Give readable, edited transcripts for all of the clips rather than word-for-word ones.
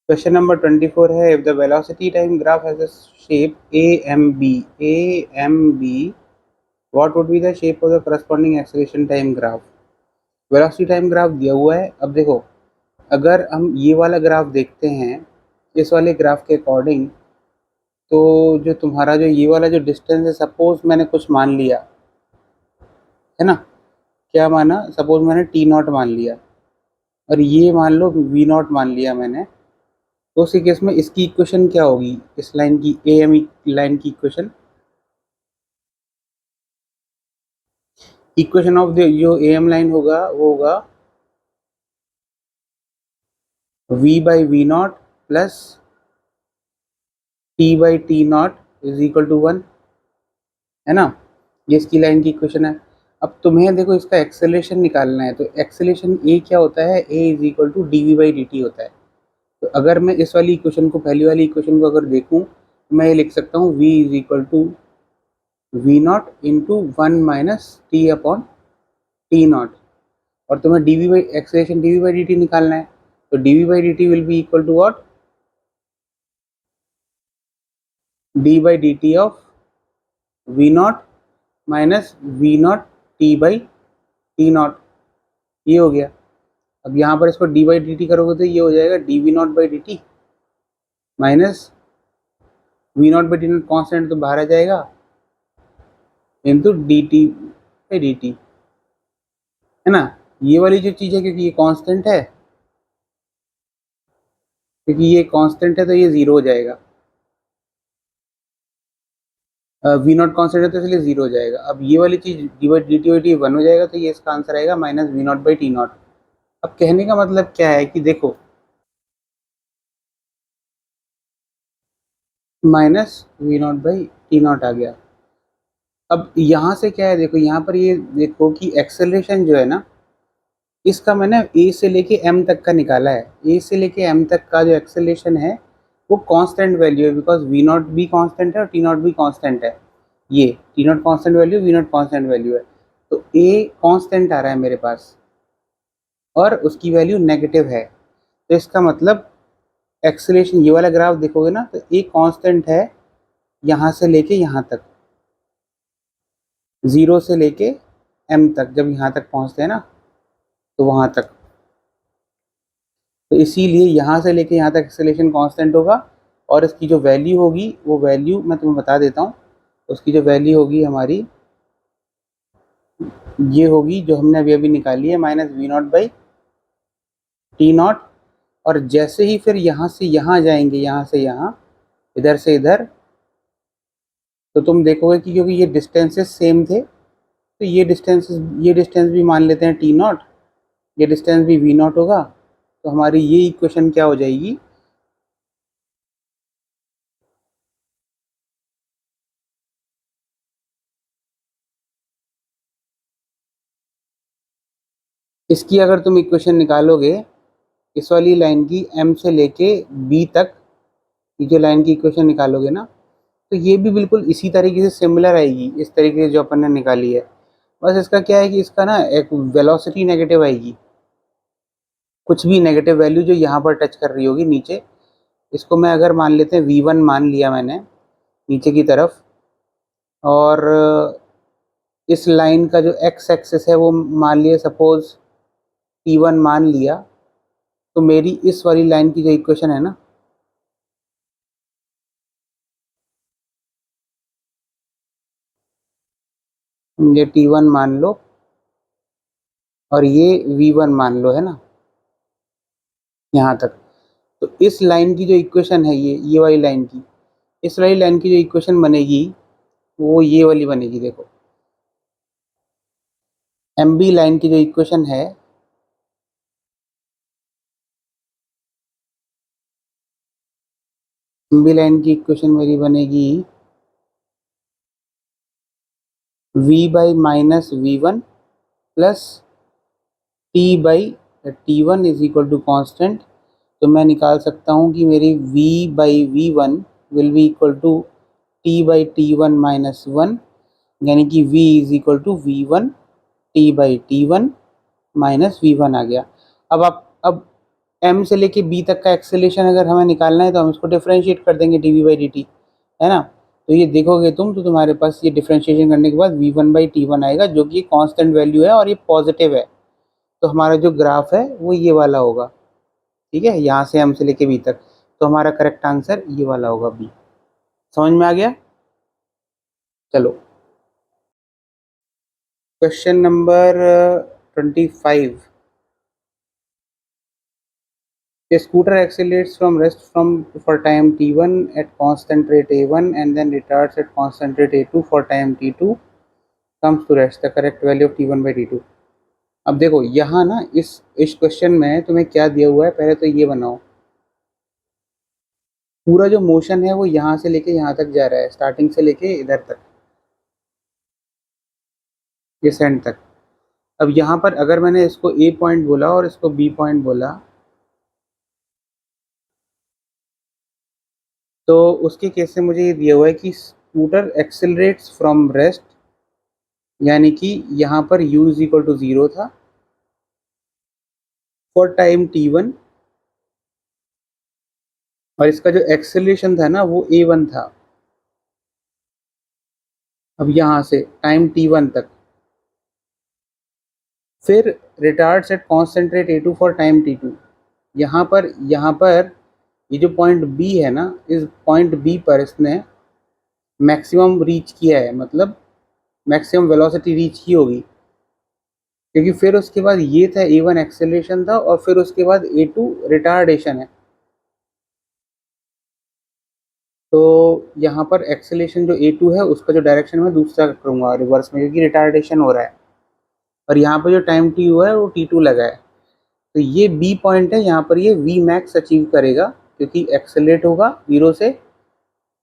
Question number 24 है, if the velocity time graph has a shape AMB, what would be the shape of the corresponding acceleration time graph. Velocity time graph दिया हुआ है। अब देखो, अगर हम ये वाला ग्राफ देखते हैं इस वाले ग्राफ के अकॉर्डिंग, तो जो तुम्हारा जो ये वाला जो डिस्टेंस है, सपोज मैंने कुछ मान लिया है ना, क्या माना, सपोज मैंने T0 मान लिया और ये मान लो V0 मान लिया मैंने, तो उसी केस में इसकी इक्वेशन क्या होगी, इस लाइन की AM लाइन की इक्वेशन ऑफ द जो AM लाइन होगा वो होगा V/V0 plus T/T0 is equal to 1, है ना। ये इसकी लाइन की इक्वेशन है। अब तुम्हें देखो इसका एक्सेलरेशन निकालना है, तो एक्सेलरेशन ए क्या होता है, ए इज इक्वल टू dV/dt होता है। तो अगर मैं इस वाली इक्वेशन को, पहली वाली इक्वेशन को अगर देखूं, तो मैं ये लिख सकता हूँ V is equal to V0 into 1-T/T0, और तुम्हें एक्सेलरेशन dV/dt निकालना है, तो dV/dt will be equal to what, d/dt of V0 minus V0 T/T0, ये हो गया। अब यहाँ पर इसको d/dt करोगे तो ये हो जाएगा dV0/dt माइनस V0/T0, कॉन्स्टेंट तो बाहर आ जाएगा, इंटू dt/dt, है ना। ये वाली जो चीज़ है, क्योंकि ये कांस्टेंट है, तो ये जीरो हो जाएगा। V0 कांस्टेंट है तो इसलिए जीरो हो जाएगा। अब ये वाली चीज dt/dt 1 हो जाएगा, तो ये इसका आंसर आएगा माइनस V0/T0। अब कहने का मतलब क्या है कि देखो, माइनस V0/T0 आ गया। अब यहाँ से क्या है, देखो यहाँ पर ये देखो कि एक्सेलरेशन जो है ना, इसका मैंने ए से लेके एम तक का निकाला है। ए से लेके एम तक का जो एक्सेलरेशन है वो कांस्टेंट वैल्यू है, बिकॉज V0 भी कांस्टेंट है और T0 भी कांस्टेंट है। ये T0 constant value, V0 constant value है, तो ए कांस्टेंट आ रहा है मेरे पास और उसकी वैल्यू नेगेटिव है। तो इसका मतलब एक्सेलरेशन, ये वाला ग्राफ देखोगे ना, तो ए कांस्टेंट है यहाँ से लेके यहाँ तक, जीरो से लेके एम तक, जब यहाँ तक पहुँचते हैं ना, तो वहाँ तक। तो इसीलिए यहाँ से लेके यहाँ तक एक्सेलरेशन कांस्टेंट होगा, और इसकी जो वैल्यू होगी वो वैल्यू मैं तुम्हें बता देता हूँ। उसकी जो वैल्यू होगी हमारी, ये होगी जो हमने अभी अभी निकाली है, माइनस V0/T0। और जैसे ही फिर यहाँ से यहाँ जाएंगे, यहाँ से यहाँ, इधर से इधर, तो तुम देखोगे कि क्योंकि ये डिस्टेंसेस सेम थे, तो ये डिस्टेंस भी मान लेते हैं T0, ये डिस्टेंस भी V0 होगा। तो हमारी ये इक्वेशन क्या हो जाएगी, इसकी अगर तुम इक्वेशन निकालोगे इस वाली लाइन की, M से लेके B तक, ये जो लाइन की इक्वेशन निकालोगे ना, तो ये भी बिल्कुल इसी तरीके से सिमिलर आएगी, इस तरीके से जो अपन ने निकाली है। बस इसका क्या है कि इसका ना एक वेलोसिटी नेगेटिव आएगी, कुछ भी नेगेटिव वैल्यू जो यहाँ पर टच कर रही होगी नीचे। इसको मैं अगर मान लेते हैं V1 मान लिया मैंने नीचे की तरफ, और इस लाइन का जो x एक्सिस है वो मान लिया सपोज T1 मान लिया, तो मेरी इस वाली लाइन की जो इक्वेशन है ना, ये T1 मान लो और ये V1 मान लो, है ना, यहाँ तक। तो इस लाइन की जो इक्वेशन है, ये वाली लाइन की, इस वाली लाइन की जो इक्वेशन बनेगी वो ये वाली बनेगी। देखो, MB लाइन की जो इक्वेशन है, MB लाइन की इक्वेशन मेरी बनेगी V/-V1 plus T/T1 is equal to constant. तो मैं निकाल सकता हूँ कि मेरी V/V1 will be equal to T/T1 minus 1, यानी कि V is equal to V1 T/T1 minus V1 आ गया। अब m से लेके b तक का एक्सेलरेशन अगर हमें निकालना है तो हम इसको डिफरेंशिएट कर देंगे dv बाई dt, है ना। तो ये देखोगे तुम तो तुम्हारे पास ये डिफरेंशिएशन करने के बाद v1 बाई t1 आएगा, जो कि कांस्टेंट वैल्यू है और ये पॉजिटिव है। तो हमारा जो ग्राफ है वो ये वाला होगा, ठीक है, यहाँ से m से लेके b तक। तो हमारा करेक्ट आंसर ये वाला होगा b। समझ में आ गया? चलो question number 25। A scooter accelerates from rest from for time t1 at constant rate a1 and then retards at constant rate a2 for time t2 comes to rest. The correct value of t1 by t2. अब देखो यहाँ ना इस question में तुम्हें क्या दिया हुआ है, पहले तो ये बनाओ। पूरा जो मोशन है वो यहाँ से लेके यहाँ तक जा रहा है, स्टार्टिंग से लेके इधर तक, इस एंड तक। अब यहाँ पर अगर मैंने इसको ए पॉइंट बोला और इसको बी पॉइंट बोला, तो उसके केस से मुझे ये दिया हुआ है कि स्कूटर एक्सेलरेट्स फ्रॉम रेस्ट, यानी कि यहाँ पर u इज इक्वल टू 0 था फॉर टाइम t1, और इसका जो एक्सेलरेशन था ना वो a1 था। अब यहाँ से टाइम t1 तक, फिर retards at constant rate a2 for time t2। यहाँ पर ये जो पॉइंट B है ना, इस पॉइंट B पर इसने मैक्सिमम रीच किया है, मतलब मैक्सिमम वेलोसिटी रीच की होगी, क्योंकि फिर उसके बाद ये था a1 एक्सेलरेशन था और फिर उसके बाद a2 रिटार्डेशन है। तो यहाँ पर एक्सेलेरेशन जो a2 है उसका जो डायरेक्शन मैं दूसरा करूँगा रिवर्स में, क्योंकि रिटार्डेशन हो रहा है। और यहाँ पर जो टाइम t हुआ है वो t2 लगा है। तो ये b पॉइंट है, यहाँ पर ये v मैक्स अचीव करेगा, क्योंकि एक्सेलेरेट होगा 0 से,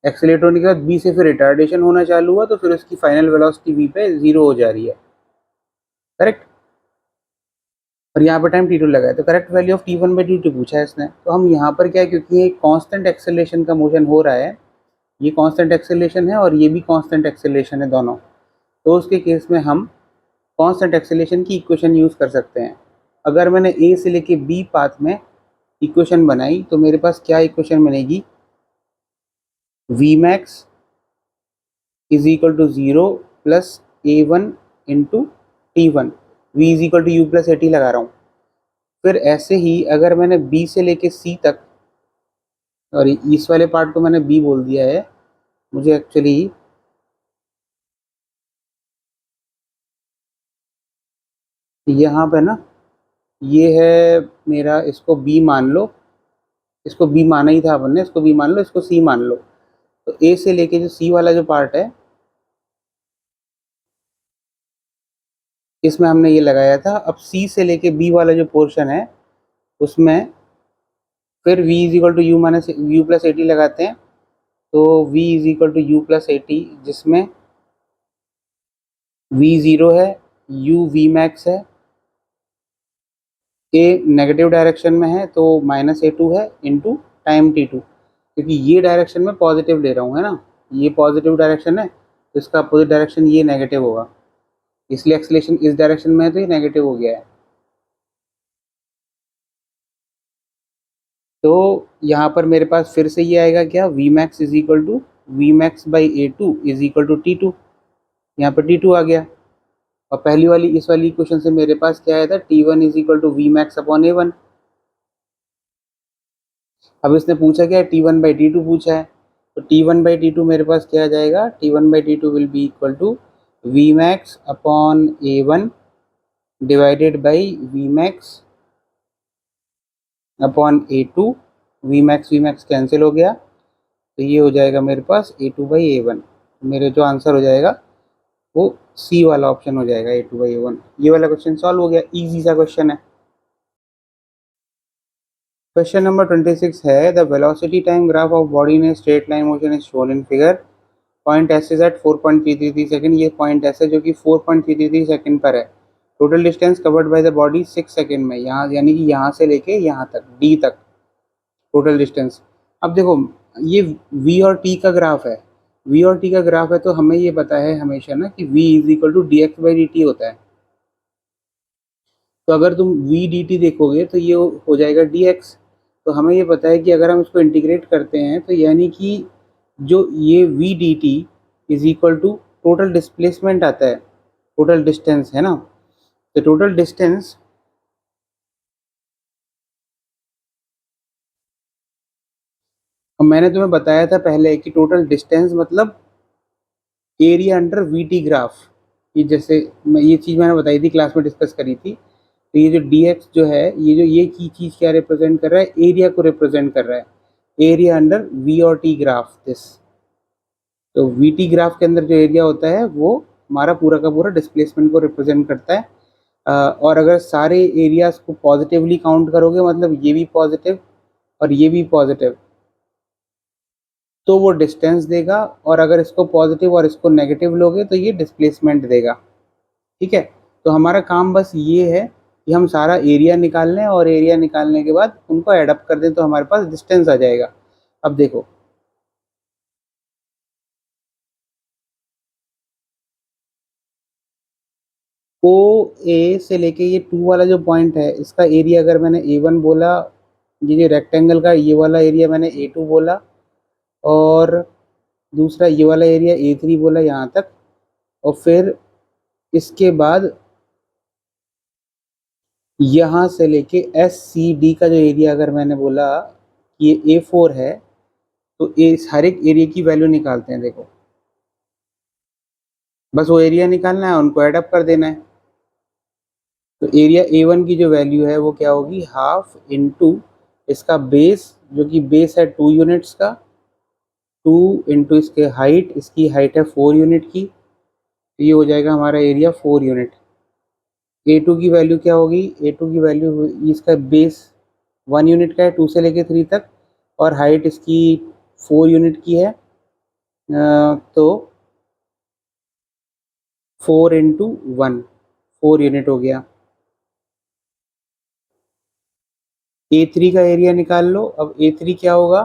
एक्सेलेरेट होने के बाद b से फिर रिटार्डेशन होना चालू हुआ, तो फिर उसकी फाइनल वेलोसिटी v पे 0 हो जा रही है, करेक्ट। और यहाँ पर टाइम t2 लगा है, तो correct value of t1 by t2 पूछा है इसने। तो हम यहाँ पर क्या है, क्योंकि ये कांस्टेंट एक्सेलरेशन का मोशन हो रहा है, ये कांस्टेंट एक्सेलरेशन है और ये भी कांस्टेंट एक्सेलरेशन है दोनों, तो उसके केस में हम कांस्टेंट एक्सेलरेशन की इक्वेशन यूज़ कर सकते हैं। अगर मैंने ए से लेके बी पाथ में इक्वेशन बनाई तो मेरे पास क्या इक्वेशन बनेगी, V max is equal to 0 plus a1 into t1, v is equal to you plus A T लगा रहा हूँ। फिर ऐसे ही अगर मैंने b से लेके c तक, और इस वाले पार्ट को मैंने b बोल दिया है, मुझे एक्चुअली यहाँ पे ना ये है मेरा, इसको b मान लो, इसको b माना ही था अपन ने, इसको b मान लो, इसको c मान लो। तो a से लेके जो c वाला जो पार्ट है इसमें हमने ये लगाया था। अब c से लेके b वाला जो पोर्शन है उसमें फिर v is equal to u minus u plus A t लगाते हैं। तो v is equal to you plus A t, जिसमें v 0 है, u v मैक्स है, a नेगेटिव डायरेक्शन में है तो माइनस a2 है इंटू टाइम t2, क्योंकि ये डायरेक्शन में पॉजिटिव ले रहा हूँ, है ना, ये पॉजिटिव डायरेक्शन है तो इसका अपोजिट डायरेक्शन ये नेगेटिव होगा, इसलिए एक्सेलरेशन इस डायरेक्शन में है तो ये नेगेटिव हो गया है। तो यहाँ पर मेरे पास फिर से ये आएगा क्या, v max is equal to v max by a2 is equal to t2, यहाँ पर t2 आ गया। और पहली वाली इस वाली इक्वेशन से मेरे पास क्या आया था, t1 is equal to v max upon a1। अब इसने पूछा क्या है, t1 बाई t2 पूछा है, तो t1 बाई t2 मेरे पास क्या आ जाएगा, t1 by t2 will be equal to v max upon a1 divided by v max upon a2। V max cancel हो गया, तो ये हो जाएगा मेरे पास a2 बाई a1। मेरे जो आंसर हो जाएगा वो सी वाला ऑप्शन हो जाएगा, a2 बाई a1। ये वाला क्वेश्चन सॉल्व हो गया, इजी सा क्वेश्चन है। क्वेश्चन नंबर 26 है, the velocity time graph of body in straight line motion is shown in figure, point S is at 4.333 second. ये पॉइंट एस है जो कि 4.333 सेकंड पर है। Total distance covered by the body 6 second में, यहाँ यानी कि यहाँ से लेके यहाँ तक डी तक टोटल डिस्टेंस। अब देखो ये v और t का ग्राफ है, v और t का ग्राफ है, तो हमें ये पता है हमेशा ना कि v is equal to d x by d t होता है। तो अगर तुम वी डी टी देखोगे तो ये हो जाएगा डी एक्स। तो हमें ये पता है कि अगर हम इसको इंटीग्रेट करते हैं तो यानी कि जो ये v d t is equal to total displacement आता है, टोटल डिस्टेंस है ना। तो टोटल डिस्टेंस, मैंने तुम्हें बताया था पहले कि टोटल डिस्टेंस मतलब area under we T graph. ये जैसे ये चीज़ मैंने बताई थी, क्लास में डिस्कस करी थी। तो ये जो डी एक्स जो है, ये जो ये की चीज़ क्या रिप्रेजेंट कर रहा है, एरिया को रिप्रेजेंट कर रहा है, एरिया अंडर वी और टी ग्राफ दिस। तो वी टी ग्राफ के अंदर जो एरिया होता है वो हमारा पूरा का पूरा डिस्प्लेसमेंट को रिप्रेजेंट करता है। और अगर सारे एरियाज को पॉजिटिवली काउंट करोगे, मतलब ये भी पॉजिटिव और ये भी पॉजिटिव, तो वो डिस्टेंस देगा। और अगर इसको पॉजिटिव और इसको नेगेटिव लोगे तो ये डिस्प्लेसमेंट देगा। ठीक है। तो हमारा काम बस ये है कि हम सारा एरिया निकाल लें और एरिया निकालने के बाद उनको एडअप कर दें तो हमारे पास डिस्टेंस आ जाएगा। अब देखो, ओ ए से लेके ये टू वाला जो पॉइंट है, इसका एरिया अगर मैंने ए वन बोला, ये जो रेक्टेंगल का ये वाला एरिया मैंने ए टू बोला, और दूसरा ये वाला एरिया ए थ्री बोला यहाँ तक। और फिर इसके बाद यहाँ से लेके एस सी डी का जो एरिया अगर मैंने बोला कि ये ए फोर है, तो इस हर एक एरिया की वैल्यू निकालते हैं। देखो, बस वो एरिया निकालना है, उनको एडअप कर देना है। तो एरिया ए वन की जो वैल्यू है वो क्या होगी, हाफ इंटू इसका बेस, जो कि बेस है 2 यूनिट्स का, 2 इंटू इसके हाइट, इसकी हाइट है 4 यूनिट की, तो ये हो जाएगा हमारा एरिया 4 यूनिट। ए टू की वैल्यू क्या होगी, ए टू की वैल्यू, इसका बेस 1 यूनिट का है 2 से लेके 3 तक, और हाइट इसकी 4 यूनिट की है। तो 4 इंटू 1, 4 यूनिट हो गया। ए थ्री का एरिया निकाल लो। अब ए थ्री क्या होगा,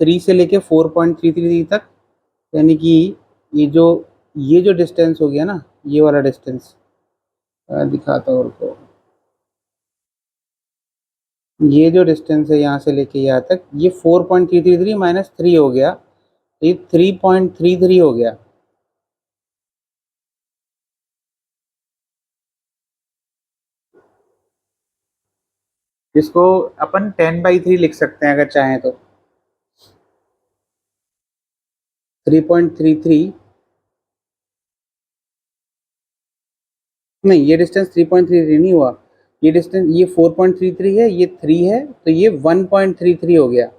3 से लेके 4.33 तक, यानी कि ये जो डिस्टेंस हो गया ना, ये वाला डिस्टेंस दिखाता हूँ आपको। ये जो डिस्टेंस है यहाँ से लेके यहाँ तक, ये 4.333 माइनस 3 हो गया, तो ये 3.33 हो गया। जिसको अपन 10/3 लिख सकते हैं अगर चाहें तो। 3.33 नहीं, ये डिस्टेंस 3.33 नहीं हुआ। ये डिस्टेंस, ये 4.33 है, ये 3 है, तो ये 1.33 हो गया,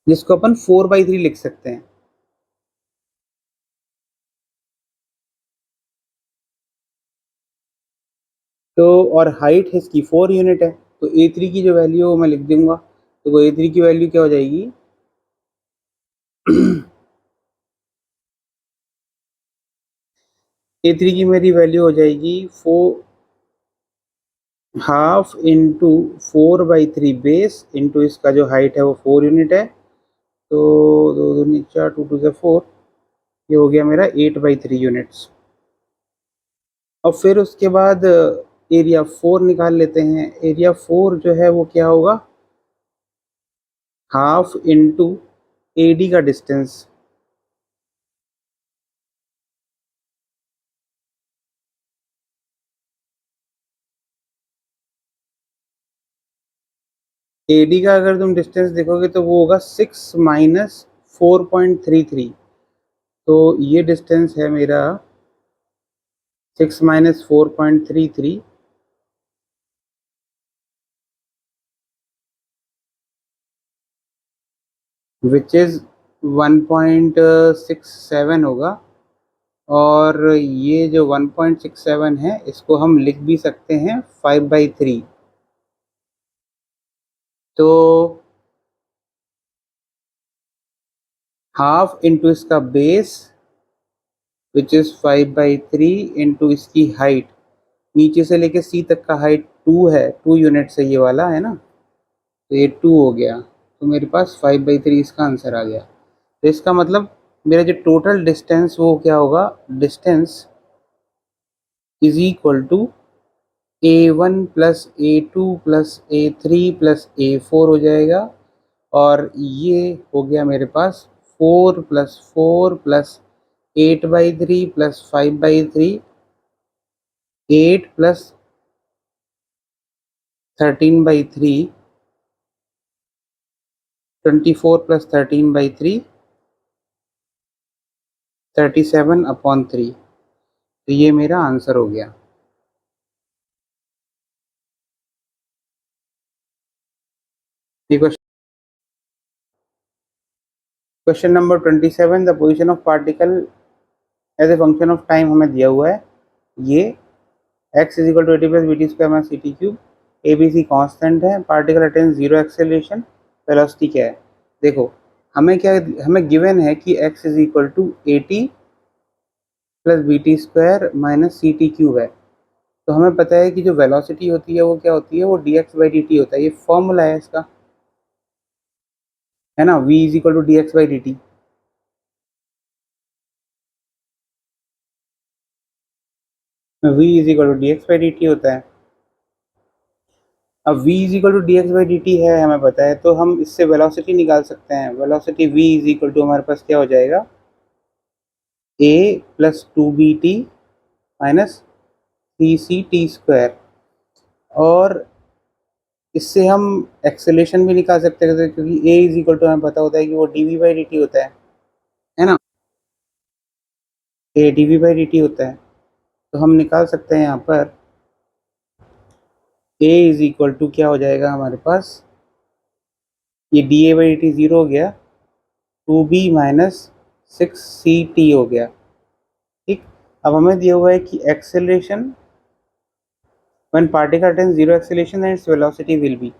जिसको अपन 4/3 लिख सकते हैं। तो और हाइट इसकी 4 यूनिट है, तो ए थ्री की जो वैल्यू है वो मैं लिख दूंगा। तो वो ए थ्री की वैल्यू क्या हो जाएगी ए थ्री की मेरी वैल्यू हो जाएगी 4, हाफ इंटू 4/3 बेस इंटू इसका जो हाइट है वो 4 यूनिट है। तो दो दो नीचा, 2 2 से 4, ये हो गया मेरा 8/3 यूनिट्स। और फिर उसके बाद एरिया 4 निकाल लेते हैं। एरिया 4 जो है वो क्या होगा, हाफ इंटू ए डी का डिस्टेंस। ए डी का अगर तुम डिस्टेंस देखोगे तो वो होगा 6 माइनस 4.33। तो ये डिस्टेंस है मेरा 6 माइनस 4.33, विच इज़ 1.67 होगा। और ये जो 1.67 है, इसको हम लिख भी सकते हैं 5/3। तो हाफ इंटू इसका बेस विच इज़ 5/3 इंटू इसकी हाइट, नीचे से लेके सी तक का हाइट 2 है, 2 यूनिट से ये वाला है ना, तो ये 2 हो गया। तो मेरे पास 5/3 इसका आंसर आ गया। तो इसका मतलब मेरा जो टोटल डिस्टेंस वो क्या होगा, distance is equal to A1 plus A2 plus A3 plus A4 हो जाएगा, और ये हो गया मेरे पास 4 plus 4 plus 8/3 plus 5/3, 8 plus 13/3, 24 plus 13/3, 37/3। तो ये मेरा आंसर हो गया। Question number 27, the position of particle as a function of time हमें दिया हुआ है। ये x is equal to 80 plus BT square minus CT cube, ABC constant है, particle attains zero acceleration, velocity क्या है। देखो हमें गिवन है कि x is equal to 80 plus BT square minus CT cube है। तो हमें पता है कि जो वेलोसिटी होती है वो क्या होती है, वो dx/dt होता है। ये फॉर्मूला है इसका, है ना, v is equal to dx/dt। v is equal to dx/dt होता है। अब v is equal to dx/dt है, हमें पता है, तो हम इससे वेलोसिटी निकाल सकते हैं। Velocity v is equal to हमारे पास क्या हो जाएगा, a plus 2bt minus 3ct square. और इससे हम एक्सेलेरेशन भी निकाल सकते हैं, क्योंकि a इज इक्वल टू हमें पता होता है कि वो dv/dt होता है ना, a dv/dt होता है। तो हम निकाल सकते हैं यहाँ पर a इज इक्वल टू क्या हो जाएगा हमारे पास, ये dA/dt 0 हो गया, 2b माइनस 6ct हो गया। ठीक, अब हमें दिया हुआ है कि acceleration when particle attains zero acceleration and its velocity will be.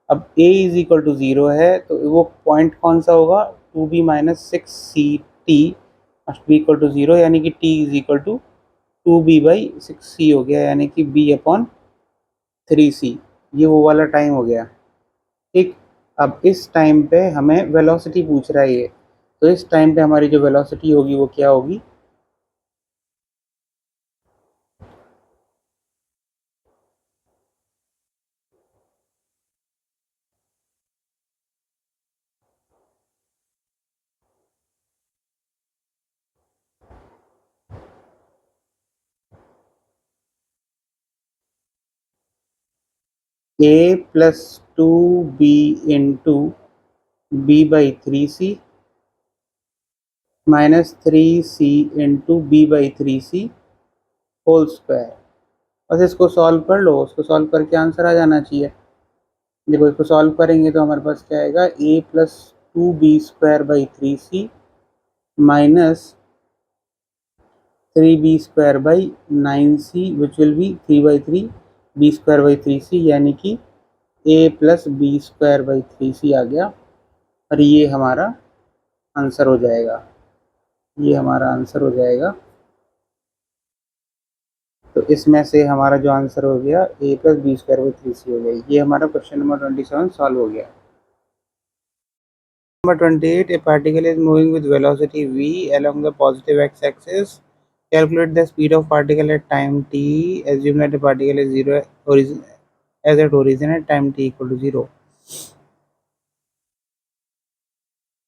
अब a इज इक्वल टू 0 है, तो वो पॉइंट कौन सा होगा, 2b minus 6ct must be equal to 0, यानी कि t is equal to 2b/6c हो गया, यानी कि b/3c। ये वो वाला टाइम हो गया। ठीक, अब इस टाइम पे हमें वेलोसिटी पूछ रहा है ये, तो इस टाइम पे हमारी जो वेलोसिटी होगी वो क्या होगी, a plus 2b into b/3c minus 3c into b/3c whole square. बस इसको सॉल्व कर लो, उसको सॉल्व करके आंसर आ जाना चाहिए। देखो इसको सॉल्व करेंगे तो हमारे पास क्या आएगा, a plus 2b² / 3c minus 3b² / 9c which will be 3/3 b²/3c, यानी कि a प्लस b²/3c आ गया। और ये हमारा आंसर हो जाएगा, ये हमारा आंसर हो जाएगा। तो इसमें से हमारा जो आंसर हो गया a प्लस b²/3c हो गया। ये हमारा क्वेश्चन नंबर 27 सॉल्व हो गया। Number 28, a particle is moving with velocity v along the positive x-axis. Calculate the speed of particle at time t. Assume that the particle is zero origin as at origin at time t equal to 0.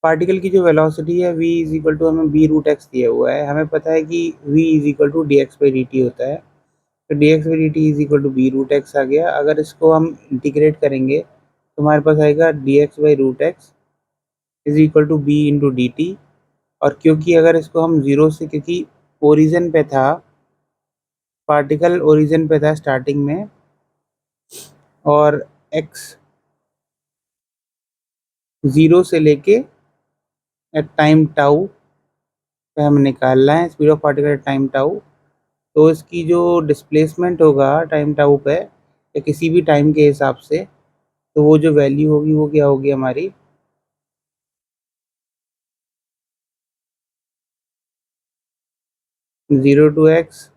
Particle की जो velocity है v is equal to हमें b√x दिया हुआ है। हमें पता है कि v is equal to dx/dt होता है, तो dx/dt is equal to b√x आ गया। अगर इसको हम इंटीग्रेट करेंगे तो हमारे पास आएगा dx/√x is equal to b into dt। और क्योंकि अगर इसको हम जीरो से, क्योंकि ओरिजिन पे था, पार्टिकल ओरिजिन पे था स्टार्टिंग में, और x जीरो से लेके एट टाइम टाउ पे हमें निकालना है speed of particle at time tau. तो इसकी जो डिस्प्लेसमेंट होगा टाइम टाउ पे या किसी भी टाइम के हिसाब से, तो वो जो वैल्यू होगी वो क्या होगी हमारी, 0 to x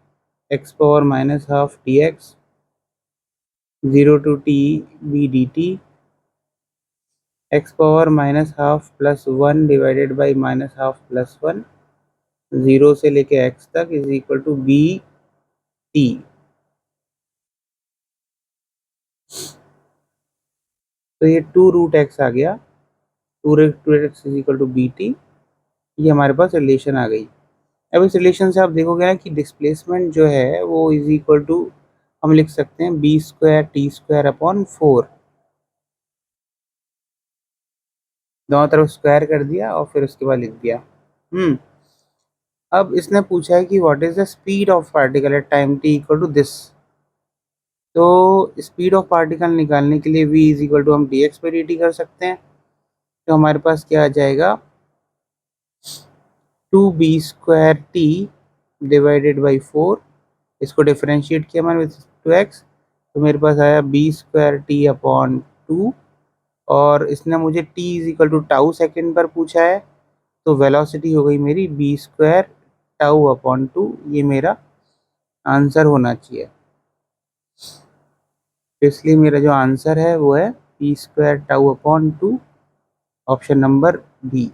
x⁻−12 dx, 0 to t b dt, x⁻−12 plus 1 divided by -12 plus 1, 0 से लेके x तक is equal to b t। तो ये 2√x आ गया, 2√x is equal to b t. ये हमारे पास रिलेशन आ गई। अब इस रिलेशन से आप देखोगे ना कि डिस्प्लेसमेंट जो है वो इज इक्वल टू हम लिख सकते हैं b square t square upon 4। दोनों तरफ स्क्वायर कर दिया और फिर उसके बाद लिख दिया। अब इसने पूछा है कि what is the speed of particle at time t equal to this. तो स्पीड ऑफ पार्टिकल निकालने के लिए v इज इक्वल टू हम डी एक्स पे डी टी कर सकते हैं। तो हमारे पास क्या आ जाएगा, 2b² डिवाइडेड बाई 4। इसको डिफरेंशिएट किया मैंने विथ 2x, तो मेरे पास आया b² अपॉन 2। और इसने मुझे t is equal to tau second पर पूछा है, तो वेलोसिटी हो गई मेरी b² टाउ अपॉन 2। ये मेरा आंसर होना चाहिए। तो इसलिए मेरा जो आंसर है वो है b² tau upon 2, option number B.